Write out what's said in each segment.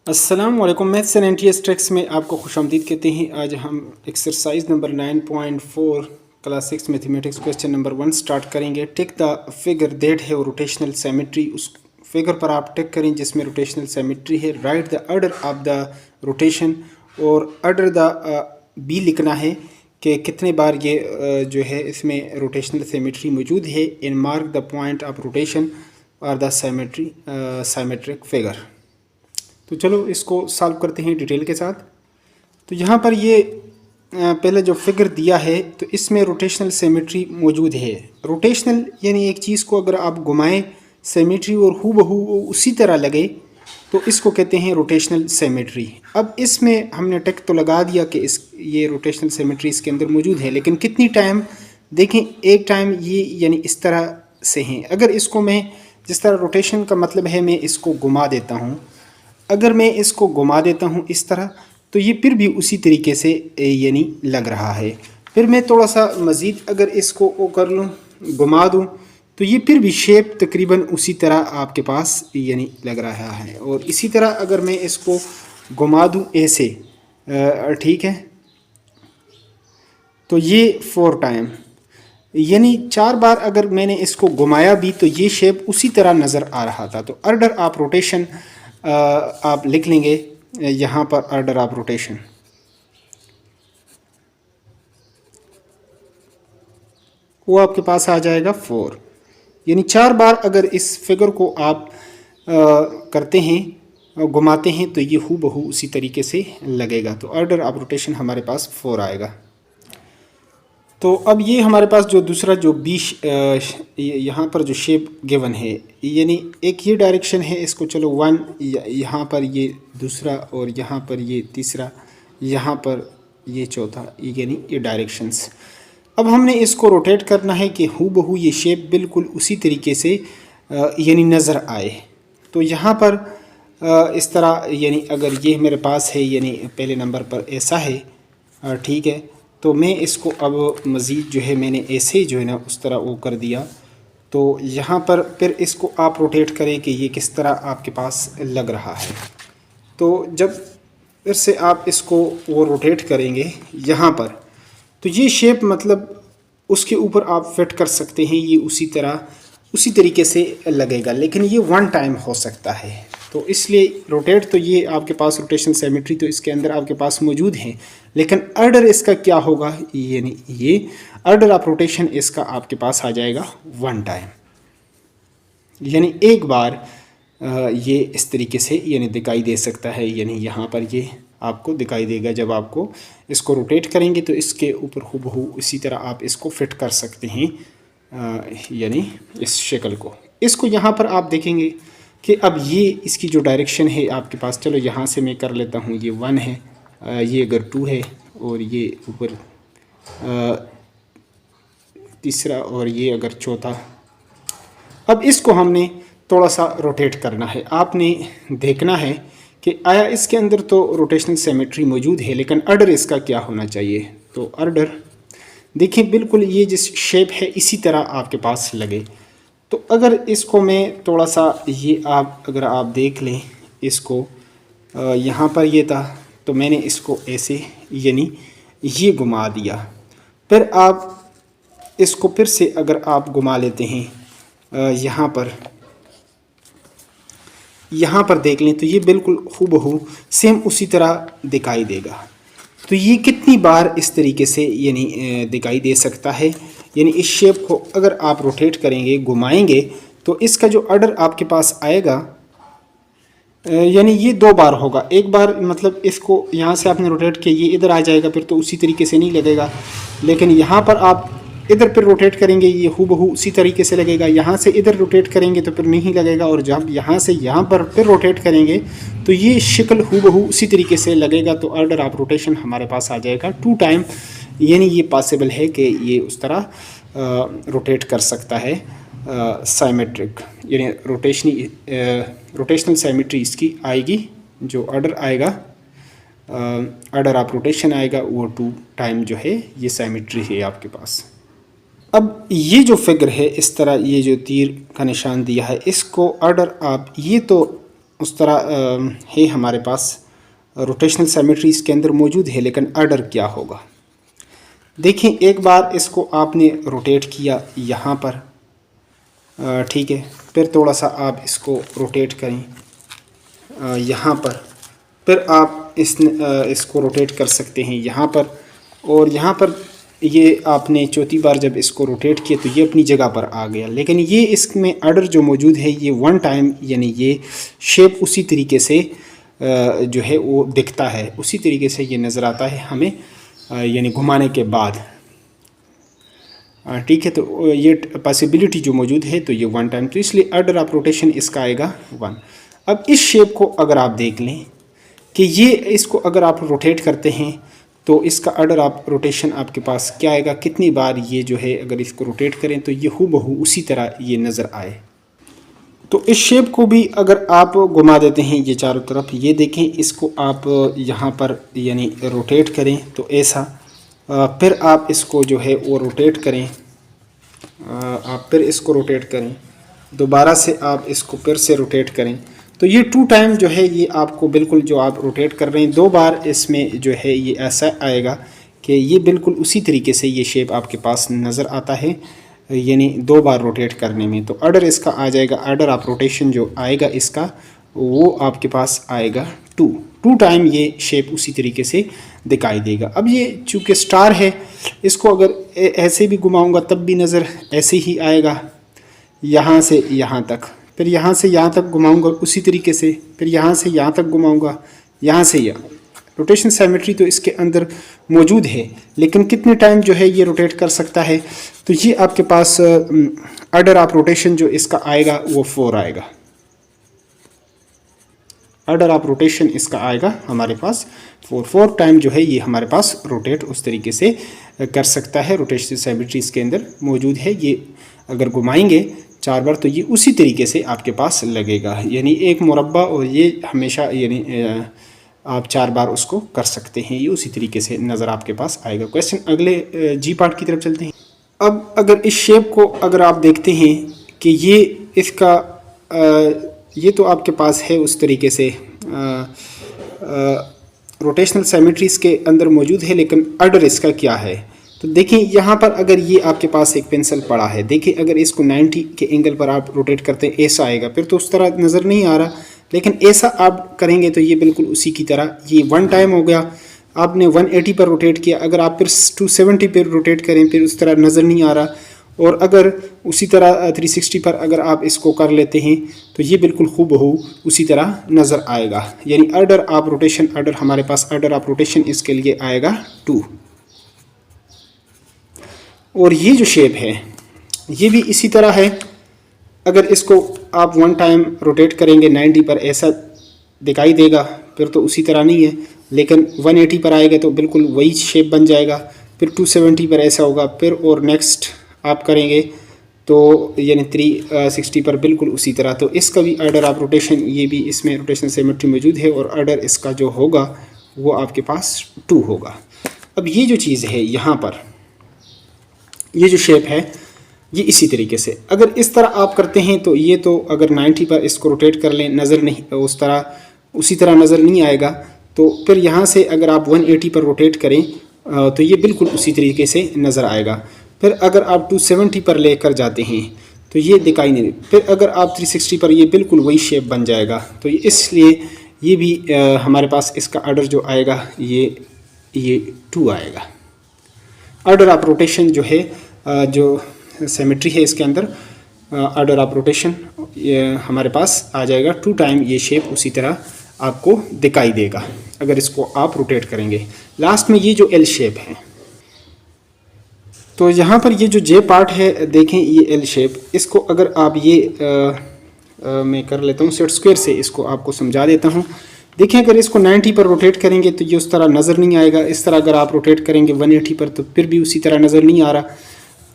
अस्सलाम वालेकुम। Maths and NTS tricks में आपको खुशामदीद कहते हैं। आज हम exercise number 9.4 class 6 mathematics question number 1 start करेंगे। टिक द फिगर दैट है रोटेशनल सिमेट्री। उस फिगर पर आप टिक करें जिसमें रोटेशनल सिमेट्री है। Right the order of the rotation और ऑर्डर द बी लिखना है कि कितने बार ये जो है इसमें रोटेशनल सिमेट्री मौजूद है। इन mark the point of rotation और द सिमेट्रिक फिगर। तो चलो इसको सॉल्व करते हैं डिटेल के साथ। तो यहाँ पर ये पहले जो फिगर दिया है तो इसमें रोटेशनल सिमेट्री मौजूद है। रोटेशनल यानी एक चीज़ को अगर आप घुमाएं सिमेट्री और हूबहू उसी तरह लगे तो इसको कहते हैं रोटेशनल सिमेट्री। अब इसमें हमने टिक तो लगा दिया कि ये रोटेशनल सिमेट्री इसके अंदर मौजूद है, लेकिन कितनी टाइम देखें। एक टाइम ये यानी इस तरह से हैं। अगर इसको मैं जिस तरह रोटेशन का मतलब है मैं इसको घुमा देता हूँ, अगर मैं इसको घुमा देता हूँ इस तरह तो ये फिर भी उसी तरीके से यानी लग रहा है। फिर मैं थोड़ा सा मज़ीद अगर इसको वो कर लूँ, घुमा दूँ, तो ये फिर भी शेप तकरीबन उसी तरह आपके पास यानी लग रहा है। और इसी तरह अगर मैं इसको घुमा दूँ ऐसे, ठीक है, तो ये 4 टाइम यानी 4 बार अगर मैंने इसको घुमाया भी तो ये शेप उसी तरह नज़र आ रहा था। तो ऑर्डर ऑफ रोटेशन आप लिख लेंगे यहाँ पर। ऑर्डर ऑफ रोटेशन वो आपके पास आ जाएगा 4, यानी 4 बार अगर इस फिगर को आप करते हैं, घुमाते हैं, तो ये हूबहू उसी तरीके से लगेगा। तो ऑर्डर ऑफ रोटेशन हमारे पास 4 आएगा। तो अब ये हमारे पास जो दूसरा जो यहाँ पर जो शेप गिवन है, यानी एक ये डायरेक्शन है, इसको चलो 1, यहाँ पर ये दूसरा, और यहाँ पर ये तीसरा, यहाँ पर ये चौथा, यानी ये डायरेक्शंस। अब हमने इसको रोटेट करना है कि हूबहू ये शेप बिल्कुल उसी तरीके से यानी नज़र आए। तो यहाँ पर इस तरह यानी अगर ये मेरे पास है यानी पहले नंबर पर ऐसा है, ठीक है, तो मैं इसको अब मज़ीद जो है मैंने ऐसे जो है ना उस तरह वो कर दिया। तो यहाँ पर फिर इसको आप रोटेट करें कि ये किस तरह आपके पास लग रहा है। तो जब फिर से आप इसको वो रोटेट करेंगे यहाँ पर, तो ये शेप मतलब उसके ऊपर आप फिट कर सकते हैं, ये उसी तरीके से लगेगा, लेकिन ये 1 टाइम हो सकता है। तो इसलिए रोटेट तो ये आपके पास रोटेशनल सिमेट्री तो इसके अंदर आपके पास मौजूद है, लेकिन ऑर्डर इसका क्या होगा, यानी ये ऑर्डर ऑफ रोटेशन इसका आपके पास आ जाएगा 1 टाइम, यानी एक बार ये इस तरीके से यानी दिखाई दे सकता है। यानी यहाँ पर ये आपको दिखाई देगा। जब आपको इसको रोटेट करेंगे तो इसके ऊपर हूबहू इसी तरह आप इसको फिट कर सकते हैं, यानी इस शक्ल को। इसको यहाँ पर आप देखेंगे कि अब ये इसकी जो डायरेक्शन है आपके पास, चलो यहाँ से मैं कर लेता हूँ, ये 1 है, ये अगर 2 है, और ये ऊपर तीसरा, और ये अगर चौथा। अब इसको हमने थोड़ा सा रोटेट करना है। आपने देखना है कि आया इसके अंदर तो रोटेशनल सिमेट्री मौजूद है, लेकिन ऑर्डर इसका क्या होना चाहिए। तो ऑर्डर देखिए बिल्कुल ये जिस शेप है इसी तरह आपके पास लगे। तो अगर इसको मैं थोड़ा सा ये अगर आप देख लें इसको, यहाँ पर ये था तो मैंने इसको ऐसे यानी ये घुमा दिया। फिर आप इसको फिर से अगर आप घुमा लेते हैं यहाँ पर देख लें तो ये बिल्कुल हूबहू सेम उसी तरह दिखाई देगा। तो ये कितनी बार इस तरीके से यानी दिखाई दे सकता है। यानी इस शेप को अगर आप रोटेट करेंगे, घुमाएंगे, तो इसका जो ऑर्डर आपके पास आएगा यानी ये 2 बार होगा। एक बार मतलब इसको यहाँ से आपने रोटेट किया, ये इधर आ जाएगा, फिर तो उसी तरीके से नहीं लगेगा। लेकिन यहाँ पर आप इधर फिर रोटेट करेंगे, ये हूबहू उसी तरीके से लगेगा। यहाँ से इधर रोटेट करेंगे तो फिर नहीं लगेगा, और जब यहाँ से यहाँ पर फिर रोटेट करेंगे तो ये शक्ल हूबहू उसी तरीके से लगेगा। तो ऑर्डर ऑफ रोटेशन हमारे पास आ जाएगा 2 टाइम, यानी ये पॉसिबल है कि ये उस तरह रोटेट कर सकता है साइमेट्रिक, यानी रोटेशनल साइमेट्री इसकी आएगी। जो ऑर्डर आएगा, ऑर्डर ऑफ रोटेशन आएगा, वो 2 टाइम जो है ये साइमेट्री है आपके पास। अब ये जो फिगर है इस तरह, ये जो तीर का निशान दिया है, इसको ऑर्डर आप ये तो उस तरह है हमारे पास, रोटेशनल सिमेट्री इसके अंदर मौजूद है, लेकिन ऑर्डर क्या होगा। देखें, एक बार इसको आपने रोटेट किया यहाँ पर, ठीक है, फिर थोड़ा सा आप इसको रोटेट करें यहाँ पर, फिर आप इसको रोटेट कर सकते हैं यहाँ पर, और यहाँ पर ये आपने चौथी बार जब इसको रोटेट किया तो ये अपनी जगह पर आ गया। लेकिन ये इसमें ऑर्डर जो मौजूद है ये वन टाइम, यानी ये शेप उसी तरीके से जो है वो दिखता है, उसी तरीके से ये नज़र आता है हमें, यानी घुमाने के बाद, ठीक है। तो ये पॉसिबिलिटी जो मौजूद है तो ये वन टाइम, तो इसलिए ऑर्डर ऑफ रोटेशन इसका आएगा वन। अब इस शेप को अगर आप देख लें कि ये इसको अगर आप रोटेट करते हैं तो इसका ऑर्डर ऑफ रोटेशन आपके पास क्या आएगा, कितनी बार ये जो है अगर इसको रोटेट करें तो ये हूबहू उसी तरह ये नज़र आए। तो इस शेप को भी अगर आप घुमा देते हैं ये चारों तरफ, ये देखें, इसको आप यहाँ पर यानी रोटेट करें तो ऐसा, फिर आप इसको जो है वो रोटेट करें, आप फिर इसको रोटेट करें, दोबारा से आप इसको फिर से रोटेट करें, तो ये टू टाइम जो है ये आपको बिल्कुल जो आप रोटेट कर रहे हैं 2 बार इसमें जो है ये ऐसा आएगा कि ये बिल्कुल उसी तरीके से ये शेप आपके पास नज़र आता है, यानी 2 बार रोटेट करने में। तो ऑर्डर इसका आ जाएगा, ऑर्डर ऑफ रोटेशन जो आएगा इसका वो आपके पास आएगा 2 टाइम ये शेप उसी तरीके से दिखाई देगा। अब ये चूँकि स्टार है, इसको अगर ऐसे भी घुमाऊंगा तब भी नज़र ऐसे ही आएगा, यहाँ से यहाँ तक, फिर यहाँ से यहाँ तक घुमाऊंगा उसी तरीके से, फिर यहाँ से यहाँ तक घुमाऊंगा, यहाँ से यहाँ। रोटेशन सिमेट्री तो इसके अंदर मौजूद है, लेकिन कितने टाइम जो है ये रोटेट कर सकता है, तो ये आपके पास ऑर्डर ऑफ रोटेशन जो इसका आएगा वो 4 आएगा। ऑर्डर ऑफ रोटेशन इसका आएगा हमारे पास 4 टाइम जो है ये हमारे पास रोटेट उस तरीके से कर सकता है। रोटेशन सिमेट्री इसके अंदर मौजूद है, ये अगर घुमाएंगे 4 बार तो ये उसी तरीके से आपके पास लगेगा, यानी एक मुरब्बा, और ये हमेशा यानी आप 4 बार उसको कर सकते हैं, ये उसी तरीके से नज़र आपके पास आएगा। क्वेश्चन अगले जी पार्ट की तरफ चलते हैं। अब अगर इस शेप को अगर आप देखते हैं कि ये इसका ये तो आपके पास है उस तरीके से रोटेशनल सिमेट्रीज के अंदर मौजूद है, लेकिन ऑर्डर इसका क्या है, तो देखिए यहाँ पर अगर ये आपके पास एक पेंसिल पड़ा है, देखिए अगर इसको 90 के एंगल पर आप रोटेट करते हैं ऐसा आएगा, फिर तो उस तरह नज़र नहीं आ रहा, लेकिन ऐसा आप करेंगे तो ये बिल्कुल उसी की तरह, ये 1 टाइम हो गया, आपने 180 पर रोटेट किया, अगर आप फिर 270 पर रोटेट करें फिर उस तरह नज़र नहीं आ रहा, और अगर उसी तरह 360 पर अगर आप इसको कर लेते हैं तो ये बिल्कुल हूबहू उसी तरह नज़र आएगा। यानी ऑर्डर ऑफ रोटेशन, ऑर्डर हमारे पास ऑर्डर ऑफ रोटेशन इसके लिए आएगा 2। और ये जो शेप है ये भी इसी तरह है, अगर इसको आप 1 टाइम रोटेट करेंगे 90 पर ऐसा दिखाई देगा, फिर तो उसी तरह नहीं है, लेकिन 180 पर आएगा तो बिल्कुल वही शेप बन जाएगा, फिर 270 पर ऐसा होगा, फिर और नेक्स्ट आप करेंगे तो यानी 360 पर बिल्कुल उसी तरह। तो इसका भी ऑर्डर ऑफ रोटेशन, ये भी इसमें रोटेशन सिमेट्री मौजूद है, और ऑर्डर इसका जो होगा वो आपके पास 2 होगा। अब ये जो चीज़ है यहाँ पर, ये जो शेप है ये इसी तरीके से अगर इस तरह आप करते हैं तो ये तो अगर 90 पर इसको रोटेट कर लें नज़र नहीं, उस तरह उसी तरह नज़र नहीं आएगा, तो फिर यहाँ से अगर आप 180 पर रोटेट करें तो ये बिल्कुल उसी तरीके से नज़र आएगा। फिर अगर आप 270 पर लेकर जाते हैं तो ये दिखाई नहीं, फिर अगर आप 360 पर ये बिल्कुल वही शेप बन जाएगा। तो इसलिए ये भी हमारे पास इसका ऑर्डर जो आएगा ये 2 आएगा। ऑर्डर ऑफ रोटेशन जो है जो सिमेट्री है इसके अंदर ऑर्डर ऑफ रोटेशन हमारे पास आ जाएगा 2 टाइम, ये शेप उसी तरह आपको दिखाई देगा अगर इसको आप रोटेट करेंगे। लास्ट में ये जो एल शेप है, तो यहाँ पर ये जो जे पार्ट है देखें, ये एल शेप, इसको अगर आप ये मैं कर लेता हूँ सेट स्क्वायर से, इसको आपको समझा देता हूँ। देखिए अगर इसको 90 पर रोटेट करेंगे तो ये उस तरह नज़र नहीं आएगा, इस तरह अगर आप रोटेट करेंगे 180 पर तो फिर भी उसी तरह नज़र नहीं आ रहा,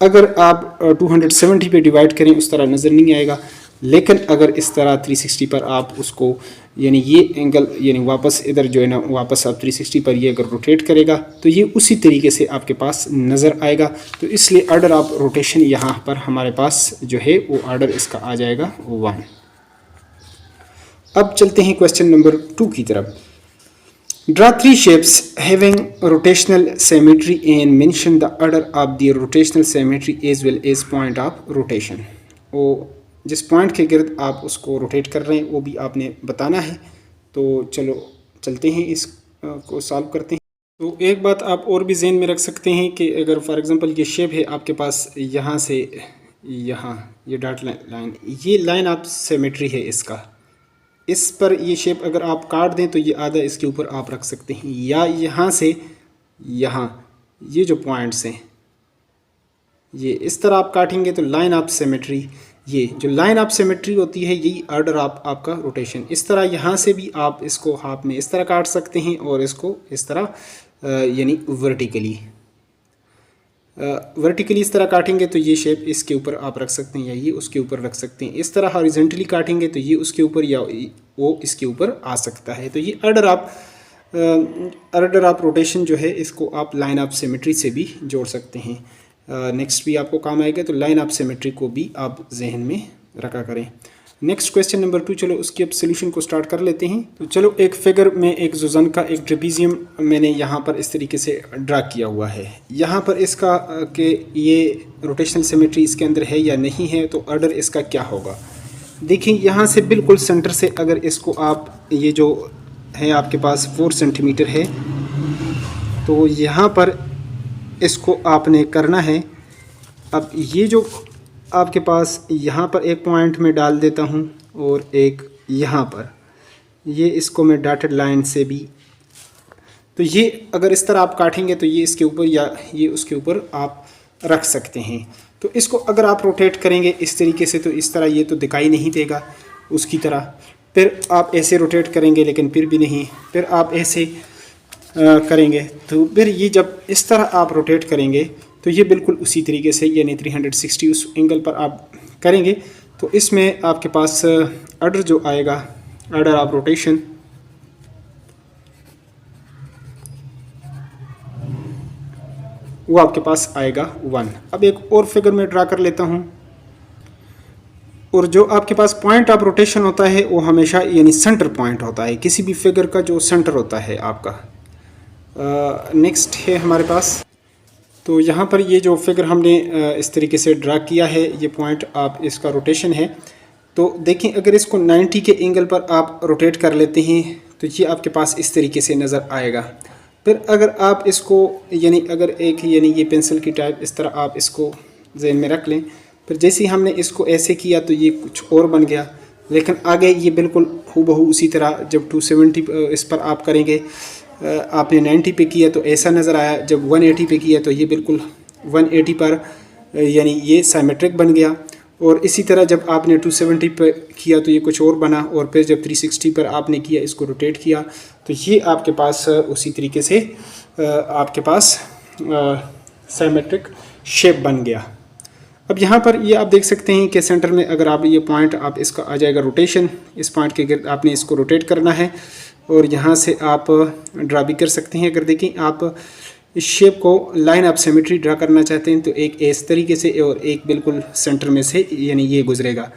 अगर आप 270 पे डिवाइड करें उस तरह नज़र नहीं आएगा। लेकिन अगर इस तरह 360 पर आप उसको यानी ये एंगल यानी वापस इधर जो है ना वापस आप 360 पर ये अगर रोटेट करेगा तो ये उसी तरीके से आपके पास नज़र आएगा। तो इसलिए ऑर्डर ऑफ रोटेशन यहाँ पर हमारे पास जो है वो ऑर्डर इसका आ जाएगा 1। अब चलते हैं क्वेश्चन नंबर 2 की तरफ। Draw 3 shapes having rotational symmetry and mention the order of the rotational symmetry as well as point of rotation। वो जिस पॉइंट के गिर्द आप उसको रोटेट कर रहे हैं वो भी आपने बताना है। तो चलो चलते हैं, इस को सॉल्व करते हैं। तो एक बात आप और भी ज़हन में रख सकते हैं कि अगर फॉर एग्जांपल ये शेप है आपके पास, यहाँ से यहाँ ये डॉट लाइन, ये लाइन आप सिमेट्री है इसका, इस पर ये शेप अगर आप काट दें तो ये आधा इसके ऊपर आप रख सकते हैं, या यहाँ से यहाँ ये जो पॉइंट्स हैं ये इस तरह आप काटेंगे तो लाइन ऑफ सिमेट्री, ये जो लाइन ऑफ सिमेट्री होती है यही ऑर्डर आपका रोटेशन। इस तरह यहाँ से भी आप इसको हाफ में इस तरह काट सकते हैं और इसको इस तरह यानी वर्टिकली इस तरह काटेंगे तो ये शेप इसके ऊपर आप रख सकते हैं या ये उसके ऊपर रख सकते हैं। इस तरह हॉरिजॉन्टली काटेंगे तो ये उसके ऊपर या वो इसके ऊपर आ सकता है। तो ये ऑर्डर ऑफ रोटेशन जो है इसको आप लाइन ऑफ सिमेट्री से भी जोड़ सकते हैं। नेक्स्ट भी आपको काम आएगा, तो लाइन ऑफ सिमेट्री को भी आप जहन में रखा करें। नेक्स्ट क्वेश्चन नंबर 2, चलो उसके अब सोल्यूशन को स्टार्ट कर लेते हैं। तो चलो एक फिगर में एक जुजन का एक ट्रेपीजियम मैंने यहाँ पर इस तरीके से ड्रा किया हुआ है। यहाँ पर इसका कि ये रोटेशनल सिमेट्री इसके अंदर है या नहीं है, तो ऑर्डर इसका क्या होगा। देखिए यहाँ से बिल्कुल सेंटर से अगर इसको आप, ये जो है आपके पास 4 सेंटीमीटर है, तो यहाँ पर इसको आपने करना है। अब ये जो आपके पास यहाँ पर एक पॉइंट में डाल देता हूँ और एक यहाँ पर, ये इसको मैं डॉटेड लाइन से भी, तो ये अगर इस तरह आप काटेंगे तो ये इसके ऊपर या ये उसके ऊपर आप रख सकते हैं। तो इसको अगर आप रोटेट करेंगे इस तरीके से तो इस तरह ये तो दिखाई नहीं देगा उसकी तरह। फिर आप ऐसे रोटेट करेंगे लेकिन फिर भी नहीं, फिर आप ऐसे करेंगे तो फिर ये जब इस तरह आप रोटेट करेंगे तो ये बिल्कुल उसी तरीके से यानी 360 उस एंगल पर आप करेंगे। तो इसमें आपके पास ऑर्डर जो आएगा, ऑर्डर ऑफ रोटेशन, वो आपके पास आएगा 1। अब एक और फिगर में ड्रा कर लेता हूँ, और जो आपके पास पॉइंट ऑफ रोटेशन होता है वो हमेशा यानी सेंटर पॉइंट होता है किसी भी फिगर का, जो सेंटर होता है आपका। नेक्स्ट है हमारे पास, तो यहाँ पर ये जो फिगर हमने इस तरीके से ड्रा किया है, ये पॉइंट आप इसका रोटेशन है। तो देखें अगर इसको 90 के एंगल पर आप रोटेट कर लेते हैं तो ये आपके पास इस तरीके से नज़र आएगा। फिर अगर आप इसको यानी अगर एक यानी ये पेंसिल की टाइप इस तरह आप इसको जहन में रख लें, फिर जैसे ही हमने इसको ऐसे किया तो ये कुछ और बन गया, लेकिन आगे ये बिल्कुल हूबहू उसी तरह जब 270 इस पर आप करेंगे, आपने 90 पे किया तो ऐसा नज़र आया, जब 180 पे किया तो ये बिल्कुल 180 पर यानी ये साइमेट्रिक बन गया, और इसी तरह जब आपने 270 पे किया तो ये कुछ और बना, और फिर जब 360 पर आपने किया इसको रोटेट किया तो ये आपके पास उसी तरीके से आपके पास साइमेट्रिक शेप बन गया। अब यहाँ पर ये आप देख सकते हैं कि सेंटर में अगर आप ये पॉइंट आप इसका आ जाएगा रोटेशन, इस पॉइंट के गिर्द आपने इसको रोटेट करना है, और यहाँ से आप ड्रा भी कर सकते हैं। अगर देखें आप इस शेप को लाइन ऑफ सिमेट्री ड्रा करना चाहते हैं तो एक इस तरीके से और एक बिल्कुल सेंटर में से यानी ये गुजरेगा।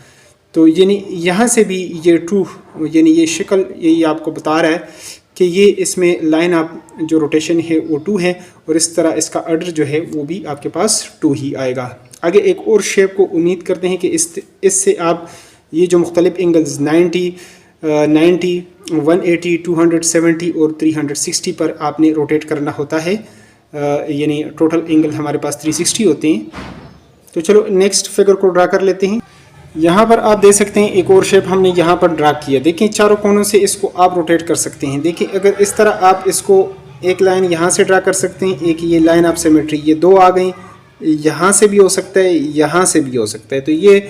तो यानी यहाँ से भी ये ट्रू यानी ये शक्ल यही आपको बता रहा है कि ये इसमें लाइन ऑफ जो रोटेशन है वो 2 है, और इस तरह इसका ऑर्डर जो है वो भी आपके पास 2 ही आएगा। आगे एक और शेप को उम्मीद करते हैं कि इससे आप ये जो मुख्तलिफ एंगल्स 90, 180, 270 और 360 पर आपने रोटेट करना होता है, यानी टोटल एंगल हमारे पास 360 होते हैं। तो चलो नेक्स्ट फिगर को ड्रा कर लेते हैं। यहाँ पर आप देख सकते हैं एक और शेप हमने यहाँ पर ड्रा किया। देखिए चारों कोनों से इसको आप रोटेट कर सकते हैं। देखिए अगर इस तरह आप इसको एक लाइन यहाँ से ड्रा कर सकते हैं, एक ये लाइन ऑफ सिमेट्री, ये 2 आ गई, यहाँ से भी हो सकता है, यहाँ से भी हो सकता है। तो ये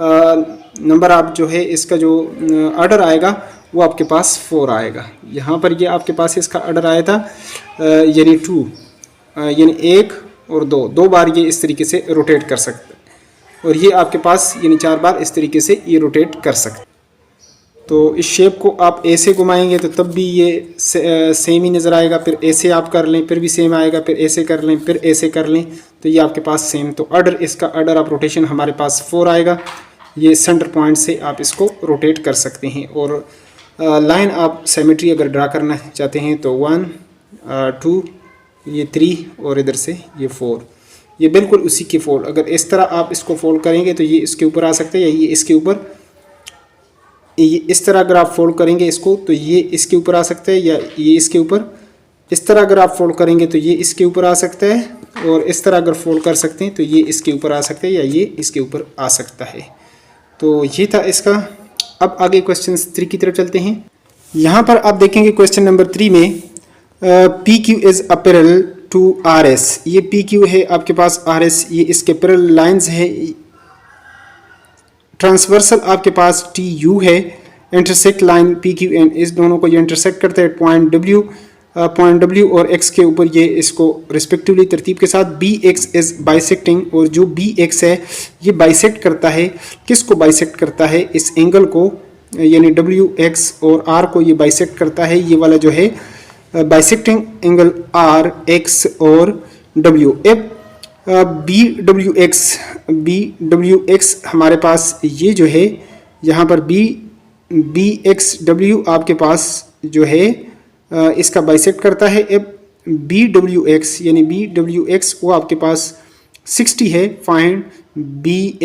नंबर आप जो है इसका जो ऑर्डर आएगा वो आपके पास 4 आएगा। यहाँ पर ये आपके पास इसका ऑर्डर आया था यानी 2 यानी 1 और 2 बार ये इस तरीके से रोटेट कर सकते हैं, और ये आपके पास यानी 4 बार इस तरीके से ये रोटेट कर सकते हैं। तो इस शेप को आप ऐसे घुमाएंगे तो तब भी ये सेम ही नज़र आएगा, फिर ऐसे आप कर लें फिर भी सेम आएगा, फिर ऐसे कर लें फिर ऐसे कर लें तो ये आपके पास सेम। तो ऑर्डर इसका ऑर्डर ऑफ रोटेशन हमारे पास 4 आएगा। ये सेंटर पॉइंट से आप इसको रोटेट कर सकते हैं, और 4 बार इसको आप ऐसे घुमाएंगे तो तब भी ये सेम ही नज़र आएगा, फिर ऐसे कर लें फिर भी सेम आएगा, फिर ऐसे कर लें तो ये आपके पास सेम। तो ऑर्डर इसका ऑर्डर ऑफ रोटेशन हमारे पास 4 आएगा। ये सेंटर पॉइंट से आप इसको रोटेट कर सकते हैं, और लाइन आप सिमेट्री अगर ड्रा करना चाहते हैं तो 1 2 ये 3 और इधर से ये 4, ये बिल्कुल उसी के फोल्ड, अगर इस तरह आप इसको फोल्ड करेंगे तो ये इसके ऊपर आ सकता है, या ये इसके ऊपर, ये इस तरह अगर आप फोल्ड करेंगे इसको तो ये इसके ऊपर आ सकता है, या ये इसके ऊपर, इस तरह अगर आप फोल्ड करेंगे तो ये इसके ऊपर आ सकता है, और इस तरह अगर फोल्ड कर सकते हैं तो ये इसके ऊपर आ सकता है, या ये इसके ऊपर आ सकता है। तो ये था इसका। अब आगे क्वेश्चन 3 की तरफ चलते हैं। यहाँ पर आप देखेंगे क्वेश्चन नंबर 3 में P Q is a parallel to R S, ये पी क्यू है आपके पास, आर एस ये इसके पैरेलल लाइंस है, ट्रांसवर्सल आपके पास टी यू है, intersect line P Q N, इस दोनों को ये इंटरसेक्ट करते हैं पॉइंट डब्ल्यू और एक्स के ऊपर, ये इसको रिस्पेक्टिवली तरतीब के साथ बी एक्स इज बाइसेक्टिंग, और जो बी एक्स है ये बाइसेक्ट करता है, किसको बाइसेक्ट करता है, इस एंगल को, यानी डब्ल्यू एक्स और आर को ये बाइसेक्ट करता है, ये वाला जो है बाइसेक्टिंग एंगल आर एक्स और डब्ल्यू। अब बी डब्ल्यू एक्स हमारे पास ये जो है यहाँ पर बी एक्स डब्ल्यू आपके पास जो है इसका बाइसेक्ट करता है। अब बी डब्ल्यू एक्स यानी बी डब्ल्यू एक्स वो आपके पास 60 है, फाइंड बी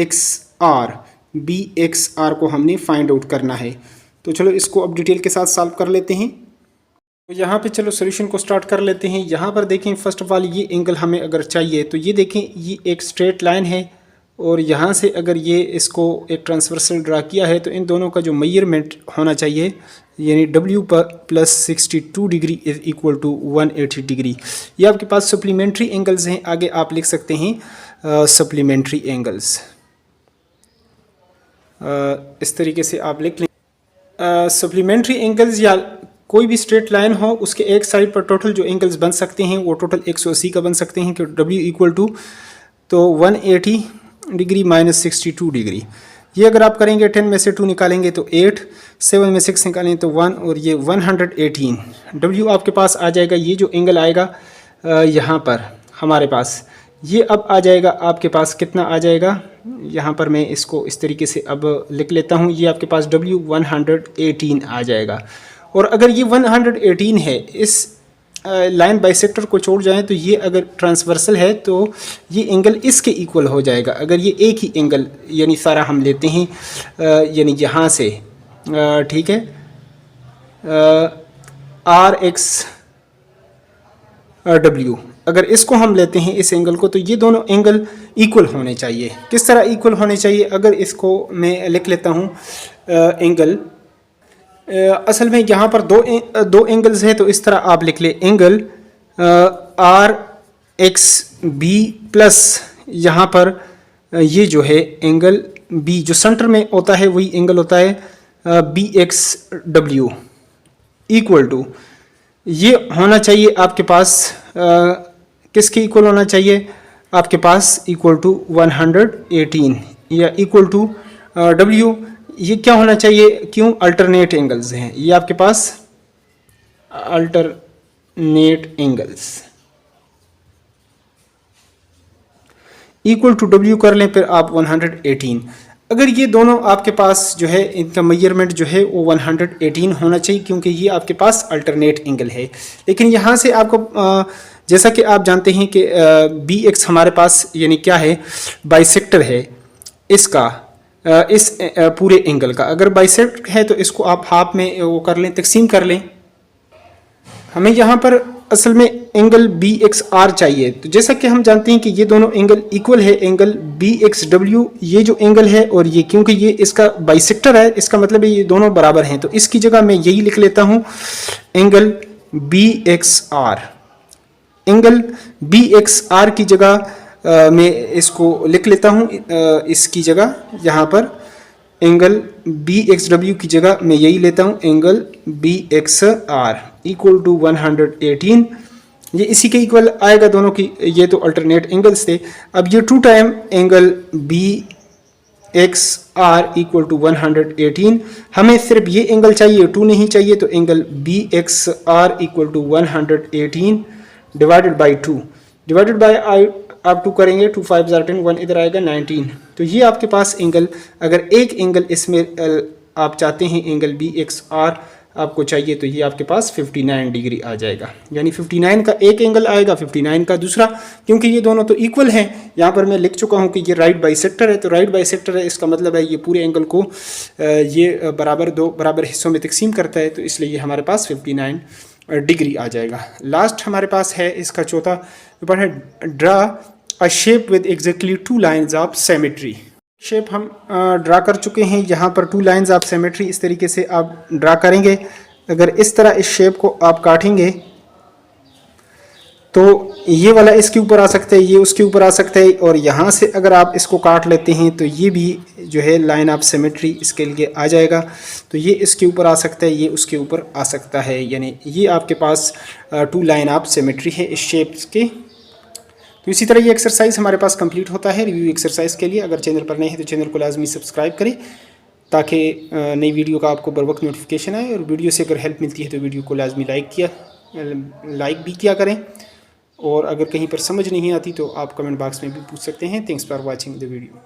एक्स आर को हमने फाइंड आउट करना है। तो चलो इसको अब डिटेल के साथ सॉल्व कर लेते हैं। तो यहाँ पे चलो सॉल्यूशन को स्टार्ट कर लेते हैं। यहाँ पर देखें फर्स्ट ऑफ ऑल ये एंगल हमें अगर चाहिए तो ये देखें ये एक स्ट्रेट लाइन है, और यहाँ से अगर ये इसको एक ट्रांसवर्सल ड्रा किया है तो इन दोनों का जो मेजरमेंट होना चाहिए यानी W plus 62 degree is equal to 180 degree. ये आपके पास सप्लीमेंट्री एंगल्स हैं, आगे आप लिख सकते हैं सप्लीमेंट्री एंगल्स, इस तरीके से आप लिख लें। सप्लीमेंट्री एंगल्स या कोई भी स्ट्रेट लाइन हो उसके एक साइड पर टोटल जो एंगल्स बन सकते हैं वो टोटल 180 का बन सकते हैं, कि W इक्वल टू तो 180 डिग्री माइनस 62 डिग्री। ये अगर आप करेंगे 10 में से 2 निकालेंगे तो 8, 7 में 6 निकालेंगे तो 1, और ये 118 W आपके पास आ जाएगा। ये जो एंगल आएगा यहाँ पर हमारे पास ये अब आ जाएगा आपके पास कितना आ जाएगा, यहाँ पर मैं इसको इस तरीके से अब लिख लेता हूँ, ये आपके पास W 118 आ जाएगा। और अगर ये 118 है, इस लाइन बाइसेक्टर को छोड़ जाएं तो ये अगर ट्रांसवर्सल है तो ये एंगल इसके इक्वल हो जाएगा। अगर ये एक ही एंगल यानी सारा हम लेते हैं यानी यहाँ से, ठीक है, आर एक्स डब्ल्यू, अगर इसको हम लेते हैं इस एंगल को तो ये दोनों एंगल इक्वल होने चाहिए। किस तरह इक्वल होने चाहिए, अगर इसको मैं लिख लेता हूँ एंगल, असल में यहाँ पर दो एंगल्स है तो इस तरह आप लिख ले angle R X B plus यहाँ पर ये जो है एंगल बी जो सेंटर में होता है वही एंगल होता है B X W equal to, ये होना चाहिए आपके पास किसके इक्वल होना चाहिए, आपके पास इक्वल टू 118 या इक्वल टू डब्ल्यू, ये क्या होना चाहिए, क्यों अल्टरनेट एंगल्स हैं, ये आपके पास alternate angles equal to W कर लें, फिर आप 118। अगर ये दोनों आपके पास जो है इनका मेजरमेंट जो है वो 118 होना चाहिए, क्योंकि ये आपके पास अल्टरनेट एंगल है। लेकिन यहाँ से आपको जैसा कि आप जानते हैं कि बी एक्स हमारे पास यानी क्या है, बाइसेक्टर है इसका, इस पूरे एंगल का। अगर बाइसेक्ट है तो इसको आप हाफ में वो कर लें, तकसीम कर लें। हमें यहाँ पर असल में एंगल बी एक्स आर चाहिए, तो जैसा कि हम जानते हैं कि ये दोनों एंगल इक्वल है, एंगल बी एक्स डब्ल्यू ये जो एंगल है और ये, क्योंकि ये इसका बाइसेक्टर है इसका मतलब है ये दोनों बराबर हैं, तो इसकी जगह मैं यही लिख लेता हूँ angle B X R. Angle B X R की जगह मैं इसको लिख लेता हूँ, इसकी जगह यहाँ पर एंगल बी एक्स डब्ल्यू की जगह मैं यही लेता हूँ angle B X R equal to 118। ये इसी के इक्वल आएगा दोनों की, ये तो अल्टरनेट एंगल्स थे। अब ये 2 time angle B X R equal to 118, हमें सिर्फ ये एंगल चाहिए, 2 नहीं चाहिए, तो angle B X R equal to 118 divided by 2, divided by आप 2 करेंगे, 2 5 10, 1 इधर आएगा 19। तो ये आपके पास एंगल, अगर एक एंगल इसमें आप चाहते हैं एंगल बी एक्स आर आपको चाहिए तो ये आपके पास 59 डिग्री आ जाएगा। यानी 59 का एक एंगल आएगा, 59 का दूसरा, क्योंकि ये दोनों तो इक्वल हैं। यहाँ पर मैं लिख चुका हूँ कि ये राइट बाइसेक्टर है, तो राइट बाइसेक्टर है इसका मतलब है ये पूरे एंगल को ये बराबर हिस्सों में तकसीम करता है, तो इसलिए ये हमारे पास 59 डिग्री आ जाएगा। लास्ट हमारे पास है इसका चौथा पेपर है, draw a shape with exactly 2 lines of symmetry. Shape हम ड्रा कर चुके हैं। यहाँ पर 2 लाइन्स ऑफ सिमेट्री इस तरीके से आप ड्रा करेंगे। अगर इस तरह इस शेप को आप काटेंगे तो ये वाला इसके ऊपर आ सकता है, ये उसके ऊपर आ सकता है, और यहाँ से अगर आप इसको काट लेते हैं तो ये भी जो है लाइन ऑफ सिमेट्री इसके लिए आ जाएगा। तो ये इसके ऊपर आ सकता है, ये उसके ऊपर आ सकता है, यानी ये आपके पास 2 लाइन ऑफ सिमेट्री है इस शेप्स के। तो इसी तरह ये एक्सरसाइज हमारे पास कंप्लीट होता है रिव्यू एक्सरसाइज के लिए। अगर चैनल पर नए हैं तो चैनल को लाजमी सब्सक्राइब करें ताकि नई वीडियो का आपको बर वक्त नोटिफिकेशन आए, और वीडियो से अगर हेल्प मिलती है तो वीडियो को लाजमी लाइक भी किया करें, और अगर कहीं पर समझ नहीं आती तो आप कमेंट बॉक्स में भी पूछ सकते हैं। Thanks for watching the video.